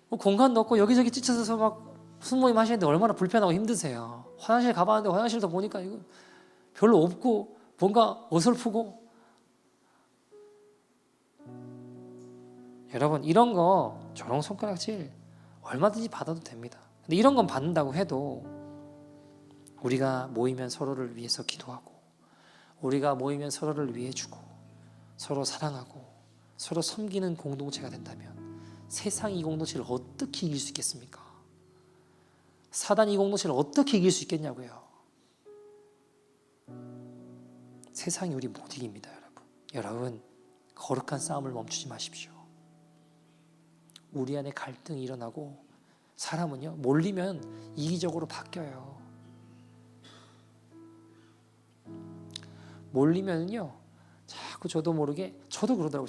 뭐 공간도 없고 여기저기 찢어져서 막 순모임 하시는데 얼마나 불편하고 힘드세요. 화장실 가봤는데 화장실도 보니까 이거 별로 없고 뭔가 어설프고. 여러분, 이런 거 저런 손가락질 얼마든지 받아도 됩니다. 근데 이런 건 받는다고 해도 우리가 모이면 서로를 위해서 기도하고 우리가 모이면 서로를 위해 주고 서로 사랑하고 서로 섬기는 공동체가 된다면 세상이 이 공동체를 어떻게 이길 수 있겠습니까? 사단이 이 공동체를 어떻게 이길 수 있겠냐고요. 세상이 우리 못 이깁니다. 여러분, 거룩한 싸움을 멈추지 마십시오. 우리 안에 갈등이 일어나고 사람은요 몰리면 이기적으로 바뀌어요. 몰리면요 자꾸 저도 모르게 저도 그러더라고요.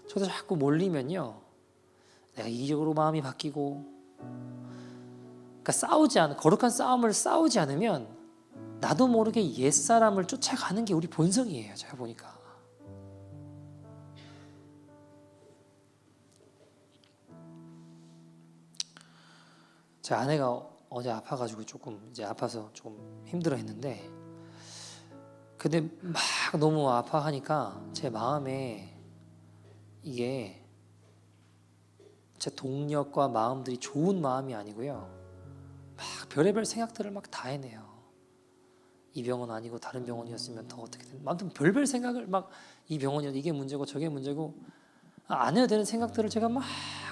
저도 자꾸 몰리면요 내가 이기적으로 마음이 바뀌고, 그러니까 거룩한 싸움을 싸우지 않으면 나도 모르게 옛사람을 쫓아가는 게 우리 본성이에요. 제가 보니까 제 아내가 어제 아파가지고 아파서 조금 힘들어했는데, 근데 막 너무 아파하니까 제 마음에 이게 제 동력과 마음들이 좋은 마음이 아니고요, 막 별의별 생각들을 막 다 해내요. 이 병원 아니고 다른 병원이었으면 더 어떻게 된, 아무튼 별별 생각을 막 이 병원이어도 이게 문제고 저게 문제고 안 해야 되는 생각들을 제가 막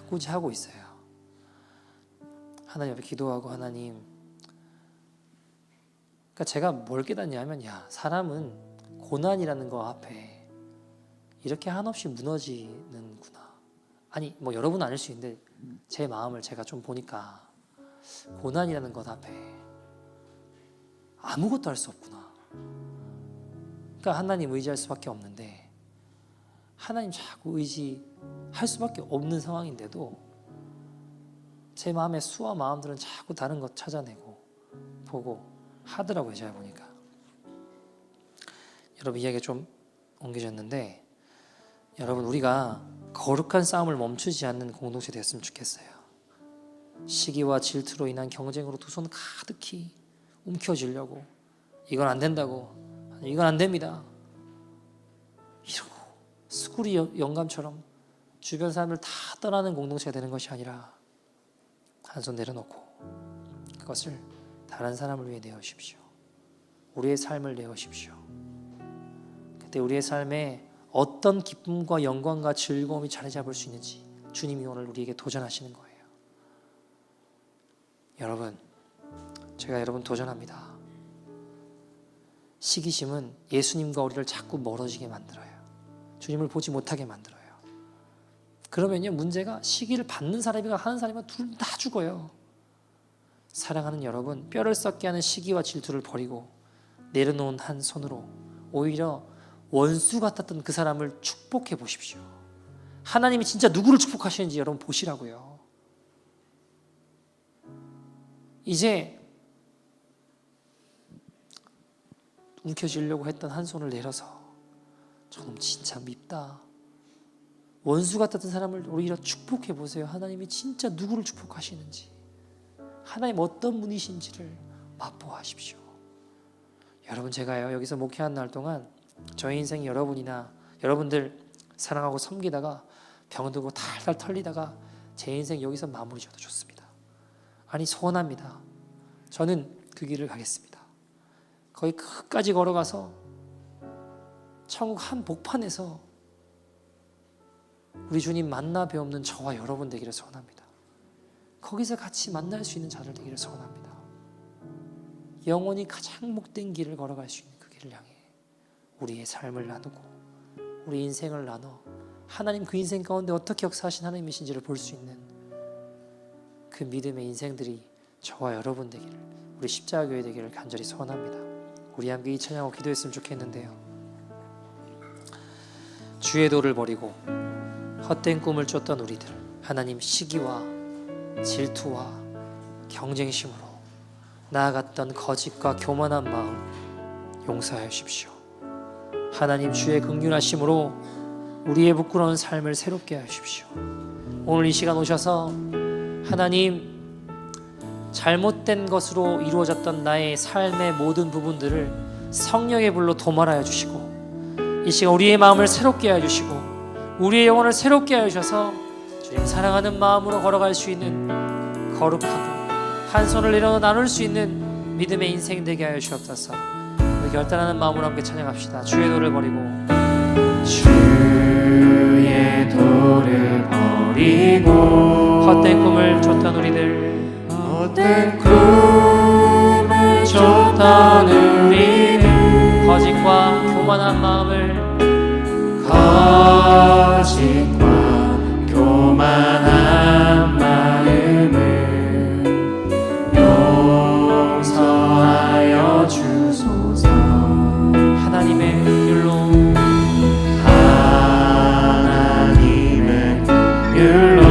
굳이 하고 있어요. 하나님 앞에 기도하고, 하나님, 그러니까 제가 뭘 깨닫냐면, 사람은 고난이라는 거 앞에 이렇게 한없이 무너지는구나. 아니 뭐 여러분은 아닐 수 있는데 제 마음을 제가 좀 보니까 고난이라는 것 앞에 아무것도 할 수 없구나. 그러니까 하나님 의지할 수밖에 없는데, 하나님 자꾸 의지할 수밖에 없는 상황인데도 제 마음의 수와 마음들은 자꾸 다른 것 찾아내고 보고 하더라고요. 제가 보니까. 여러분 이야기가 좀 옮겨졌는데, 여러분 우리가 거룩한 싸움을 멈추지 않는 공동체 되었으면 좋겠어요. 시기와 질투로 인한 경쟁으로 두 손 가득히 움켜쥐려고, 이건 안 된다고, 이건 안 됩니다 이러고 수구리 영감처럼 주변 사람을 다 떠나는 공동체가 되는 것이 아니라 한 손 내려놓고 그것을 다른 사람을 위해 내어십시오. 우리의 삶을 내어십시오. 그때 우리의 삶에 어떤 기쁨과 영광과 즐거움이 자리 잡을 수 있는지 주님이 오늘 우리에게 도전하시는 거예요. 여러분, 제가 여러분 도전합니다. 시기심은 예수님과 우리를 자꾸 멀어지게 만들어요. 주님을 보지 못하게 만들어요. 그러면요, 문제가 시기를 받는 사람이나 하는 사람이나 둘 다 죽어요. 사랑하는 여러분, 뼈를 썩게 하는 시기와 질투를 버리고 내려놓은 한 손으로 오히려 원수 같았던 그 사람을 축복해 보십시오. 하나님이 진짜 누구를 축복하시는지 여러분 보시라고요. 이제 움켜쥐려고 했던 한 손을 내려서 저놈 진짜 밉다, 원수 같았던 사람을 오히려 축복해 보세요. 하나님이 진짜 누구를 축복하시는지, 하나님 어떤 분이신지를 맛보아하십시오. 여러분, 제가요 여기서 목회한 날 동안 저희 인생 여러분이나 여러분들 사랑하고 섬기다가 병들고 탈탈 털리다가 제 인생 여기서 마무리 지어도 좋습니다. 아니 소원합니다. 저는 그 길을 가겠습니다. 거의 끝까지 걸어가서 천국 한 복판에서 우리 주님 만나 뵈없는 저와 여러분 되기를 소원합니다. 거기서 같이 만날 수 있는 자들 되기를 소원합니다. 영원히 가장 복된 길을 걸어갈 수 있는 그 길을 향해 우리의 삶을 나누고 우리 인생을 나눠 하나님 그 인생 가운데 어떻게 역사하신 하나님이신지를 볼 수 있는 그 믿음의 인생들이 저와 여러분 되기를, 우리 십자가교회 되기를 간절히 소원합니다. 우리 함께 이 찬양하고 기도했으면 좋겠는데요. 주의 도를 버리고 헛된 꿈을 쫓던 우리들, 하나님 시기와 질투와 경쟁심으로 나아갔던 거짓과 교만한 마음 용서하여 주십시오. 하나님 주의 긍휼하심으로 우리의 부끄러운 삶을 새롭게 하십시오. 오늘 이 시간 오셔서 하나님 잘못된 것으로 이루어졌던 나의 삶의 모든 부분들을 성령의 불로 도말하여 주시고, 이 시간 우리의 마음을 새롭게 하여 주시고 우리의 영혼을 새롭게 하여 주셔서 주님 사랑하는 마음으로 걸어갈 수 있는 거룩하고 한 손을 내려 나눌 수 있는 믿음의 인생 되게 하여 주옵소서. 우리 결단하는 마음으로 함께 찬양합시다. 주의 도를 버리고 주의 도를 버리고 헛된 꿈을 쫓던 우리들, 헛된 꿈을 쫓던 우리는 거짓과 교만한 거짓과 교만한 마음을 용서하여 주소서. 하나님의 율로 하나님은 율로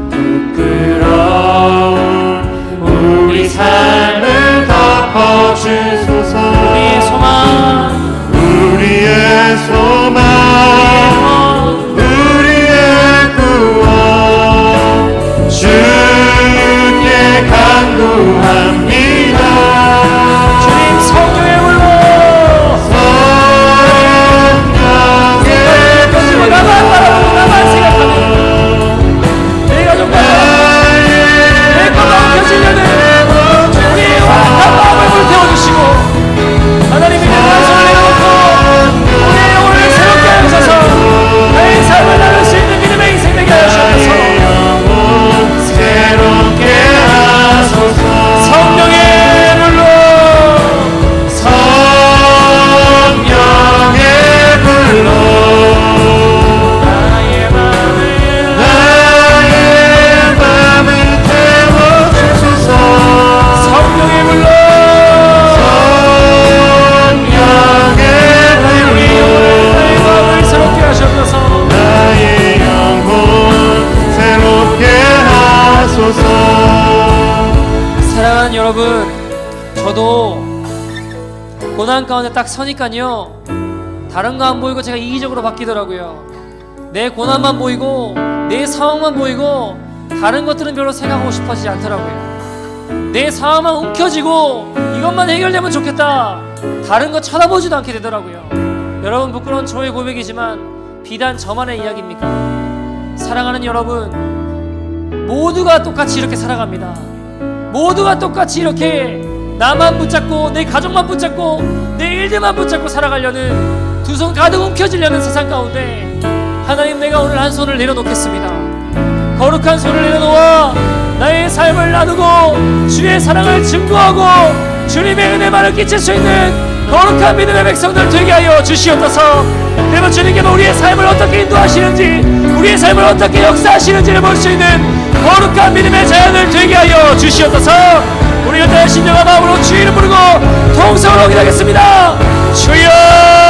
부끄러운 우리 삶을 덮어주소서. 우리의 소망, 우리의 소망, 우리의 구원, 주께 간구합니다. 주님 성령의 물로 가지고 나만 바라보고 나만 생각하는 내 가족과 내 것만 펴지려는 우리의 완악한 마음을 불태워주시고 하나님의 영광을 내려놓고 우리의 영혼을 새롭게 하셔서 나의 삶을 나눌 수 있는 믿음의 인생 되게 하셔서 새롭게 하소서. 성령의 물로 성령의 불로 나의 맘을 태워주소서. 성령의 물로 성령의 우리 나의 마음을 새롭게 하셔서 나의 영혼 새롭게 하소서. 사랑하는 여러분, 저도 고난 가운데 딱 서니까요 다른 거 안 보이고 제가 이기적으로 바뀌더라고요. 내 고난만 보이고 내 상황만 보이고 다른 것들은 별로 생각하고 싶어지지 않더라고요. 내 상황만 움켜쥐고 이것만 해결되면 좋겠다, 다른 거 쳐다보지도 않게 되더라고요. 여러분, 부끄러운 저의 고백이지만 비단 저만의 이야기입니까? 사랑하는 여러분, 모두가 똑같이 이렇게 살아갑니다. 모두가 똑같이 이렇게 나만 붙잡고 내 가족만 붙잡고 내 일들만 붙잡고 살아가려는, 두 손 가득 움켜쥐려는 세상 가운데 하나님, 내가 오늘 한 손을 내려놓겠습니다. 거룩한 손을 내려놓아 나의 삶을 나누고 주의 사랑을 증거하고 주님의 은혜만을 끼칠 수 있는 거룩한 믿음의 백성들 되게 하여 주시옵소서. 그리고 주님께서 우리의 삶을 어떻게 인도하시는지, 우리의 삶을 어떻게 역사하시는지를 볼 수 있는 거룩한 믿음의 자연을 되게 하여 주시옵소서. 우리가 다시 신령한 마음으로 주의 이름 부르고 통성으로 기도하겠습니다. 주여!